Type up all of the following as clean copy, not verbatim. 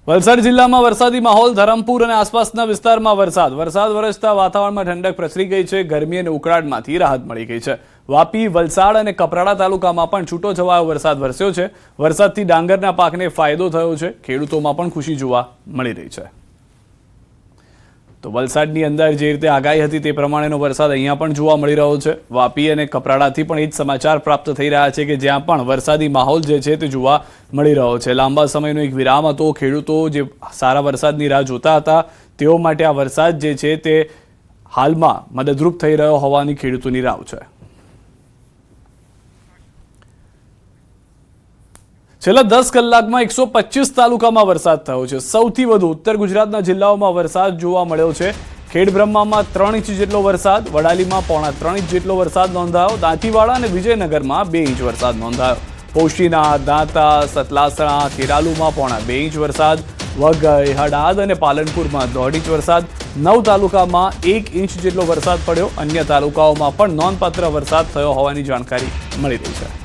વલસાડ જિલ્લામાં વરસાદી માહોલ ધરમપુર અને આસપાસના વિસ્તારમાં વરસાદ વરસતા વાતાવરણમાં ઠંડક પ્રસરી ગઈ છે। ગરમી અને ઉકળાટમાંથી રાહત મળી ગઈ છે। વાપી, વલસાડ અને કપરાડા તાલુકામાં પણ છૂટો છવાયો વરસાદ વરસ્યો છે। વરસાદથી ડાંગરના પાકને ફાયદો થયો છે। ખેડૂતોમાં પણ ખુશી જોવા મળી રહી છે। તો વલસાડની અંદર જે રીતે આગાહી હતી તે પ્રમાણેનો વરસાદ અહીંયા પણ જોવા મળી રહ્યો છે। વાપી અને કપરાડાથી પણ એ જ સમાચાર પ્રાપ્ત થઈ રહ્યા છે કે જ્યાં પણ વરસાદી માહોલ જે છે તે જોવા મળી રહ્યો છે। લાંબા સમયનો એક વિરામ હતો। ખેડૂતો જે સારા વરસાદની રાહ જોતા હતા તેઓ માટે આ વરસાદ જે છે તે હાલમાં મદદરૂપ થઈ રહ્યો હોવાની ખેડૂતોની રાવ છે। છેલ્લા 10 કલાકમાં 125 તાલુકામાં વરસાદ થયો છે। સૌથી વધુ ઉત્તર ગુજરાતના જિલ્લાઓમાં વરસાદ જોવા મળ્યો છે। ખેડબ્રહ્મામાં 3 ઇંચ જેટલો વરસાદ, વડાલીમાં 3.5 ઇંચ જેટલો વરસાદ નોંધાયો, દાંતીવાડા અને વિજયનગરમાં 2 ઇંચ વરસાદ નોંધાયો, પોશીના, દાંતા, સતલાસણા, ખેરાલુમાં 2.5 ઇંચ વરસાદ, વઘઈ, હળાદ અને પાલનપુરમાં 1.5 ઇંચ વરસાદ, 9 તાલુકામાં 1 ઇંચ જેટલો વરસાદ પડ્યો। અન્ય તાલુકાઓમાં પણ નોંધપાત્ર વરસાદ થયો હોવાની જાણકારી મળી રહી છે।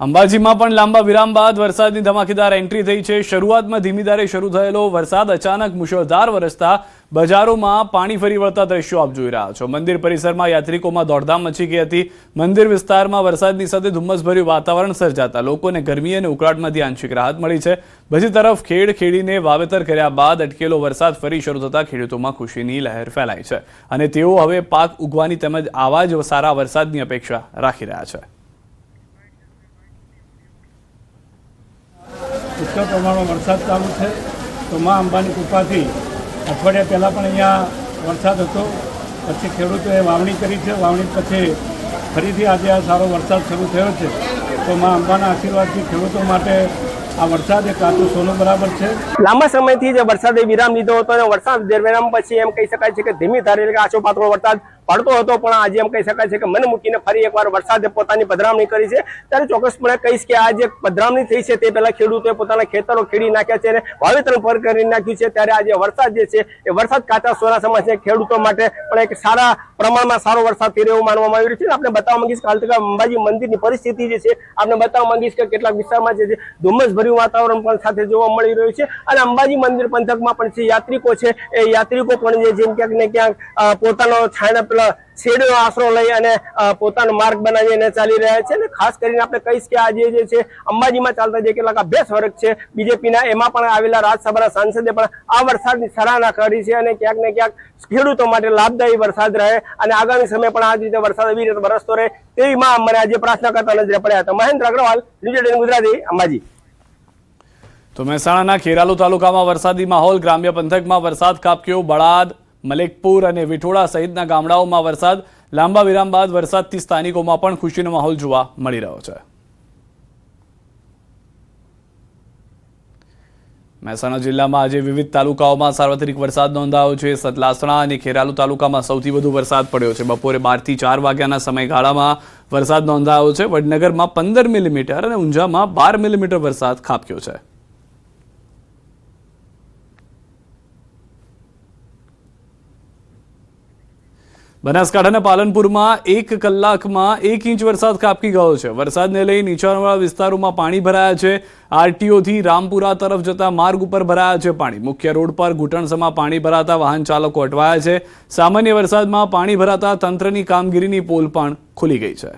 અંબાજીમાં પણ લાંબા વિરામ બાદ વરસાદની ધમાકેદાર એન્ટ્રી થઈ છે। શરૂઆતમાં ધીમી ધારે શરૂ થયેલો વરસાદ અચાનક મુશળધાર વરસતા બજારોમાં પાણી ફરી વળતા દ્રશ્યો આપ જોઈ રહ્યા છો। મંદિર પરિસરમાં યાત્રિકોમાં દોડધામ મચી ગઈ હતી। મંદિર વિસ્તારમાં વરસાદની સાથે ધુમ્મસભર્યું વાતાવરણ સર્જાતા લોકોને ગરમી અને ઉકળાટમાંથી આંશિક રાહત મળી છે। બીજી તરફ ખેડીને વાવેતર કર્યા બાદ અટકેલો વરસાદ ફરી શરૂ થતા ખેડૂતોમાં ખુશીની લહેર ફેલાઈ છે અને તેઓ હવે પાક ઉગવાની તેમજ આવા જ સારા વરસાદની અપેક્ષા રાખી રહ્યા છે। પુષ્કળ પ્રમાણમાં વરસાદ ચાલુ છે તો મા અંબાની કૃપાથી અઠવાડિયા પહેલાં પણ અહીંયા વરસાદ હતો। પછી ખેડૂતોએ વાવણી કરી છે। વાવણી પછી ફરીથી આજે આ સારો વરસાદ શરૂ થયો છે તો મા અંબાના આશીર્વાદથી ખેડૂતો માટે આ વરસાદ એક કાચું સોનું બરાબર છે। લાંબા સમયથી જે વરસાદે વિરામ લીધો હતો અને વરસાદ વિરામ પછી એમ કહી શકાય છે કે ધીમી ધારે એટલે કે આછો પાતળો વરસાદ પડતો હતો, પણ આજે એમ કહી શકાય છે કે મન મૂકીને ફરી એકવાર વરસાદે પોતાની પધરામણી કરી છે। ત્યારે ચોક્કસપણે કહીશ કે આ જે પધરામણી થઈ છે તે પહેલા ખેડૂતોએ પોતાના ખેતરો ખેડી નાખ્યા છે અને વાવેતર પર કરી નાખ્યું છે। ત્યારે આજે વરસાદ જે છે એ વરસાદ કાચા સોના સમાન છે। ખેડૂતો માટે પણ એક સારા પ્રમાણમાં સારો વરસાદ થઈ રહ્યો માનવામાં આવી રહ્યું છે। આપણે બતાવવા માંગીશ કે હાલ તક અંબાજી મંદિરની પરિસ્થિતિ જે છે આપણે બતાવવા માંગીશ કે કેટલાક વિસ્તારમાં જે છે ધુમ્મસભર્યું વાતાવરણ પણ સાથે જોવા મળી રહ્યું છે અને અંબાજી મંદિર પંથકમાં પણ જે યાત્રિકો છે એ યાત્રિકો પણ જેમ ક્યાંક ને ક્યાંક પોતાનો છાંયડા શેડનો આશરો લઈ અને પોતાનો માર્ગ બનાવીને ચાલી રહ્યા છે। અને ખાસ કરીને આપણે કહીશ કે આજે જે છે અંબાજીમાં ચાલતા જે કેટલાક અભ્યાસ વર્ગ છે બીજેપીના, એમાં પણ આવેલા રાજ્યસભાના સાંસદે પણ આ વરસાદની સરાહના કરી છે અને ક્યાંક ને ક્યાંક ખેડૂતો માટે લાભદાયી વરસાદ રહે અને આગામી સમય પણ આ રીતે વરસાદ એવી રીતે વરસતો રહે તેવી માં મને આજે પ્રાર્થના કરતા નજરે પડ્યા હતા। મહેન્દ્ર અગ્રવાલ, ન્યૂઝ 18 ગુજરાતી, અંબાજી। તો મહેસાણાના ખેરાલુ તાલુકામાં વરસાદી માહોલ, ગ્રામ્ય પંથકમાં વરસાદ ખાબક્યો। બળાદ, મલેકપુર અને વિઠોડા સહિતના ગામડાઓમાં વરસાદ। લાંબા વિરામ બાદ વરસાદથી સ્થાનિકોમાં પણ ખુશીનો માહોલ જોવા મળી રહ્યો છે। મહેસાણા જિલ્લામાં આજે વિવિધ તાલુકાઓમાં સાર્વત્રિક વરસાદ નોંધાયો છે। સતલાસણા અને ખેરાલુ તાલુકામાં સૌથી વધુ વરસાદ પડ્યો છે। બપોરે 12 થી 4 વાગ્યાના સમયગાળામાં વરસાદ નોંધાયો છે। વડનગરમાં 15 મિલીમીટર અને ઊંઝામાં 12 મિલીમીટર વરસાદ ખાબક્યો છે। બનાસકાંઠાના પાલનપુરમાં 1 કલાકમાં 1 ઇંચ વરસાદ ખાબકી ગયો છે। વરસાદને લઈ નીચાણવાળા વિસ્તારોમાં પાણી ભરાયા છે। આરટીઓથી રામપુરા તરફ જતા માર્ગ ઉપર ભરાયા છે પાણી। મુખ્ય રોડ પર ઘૂંટણસમાં પાણી ભરાતા વાહન ચાલકો અટવાયા છે। સામાન્ય વરસાદમાં પાણી ભરાતા તંત્રની કામગીરીની પોલ પણ ખુલી ગઈ છે।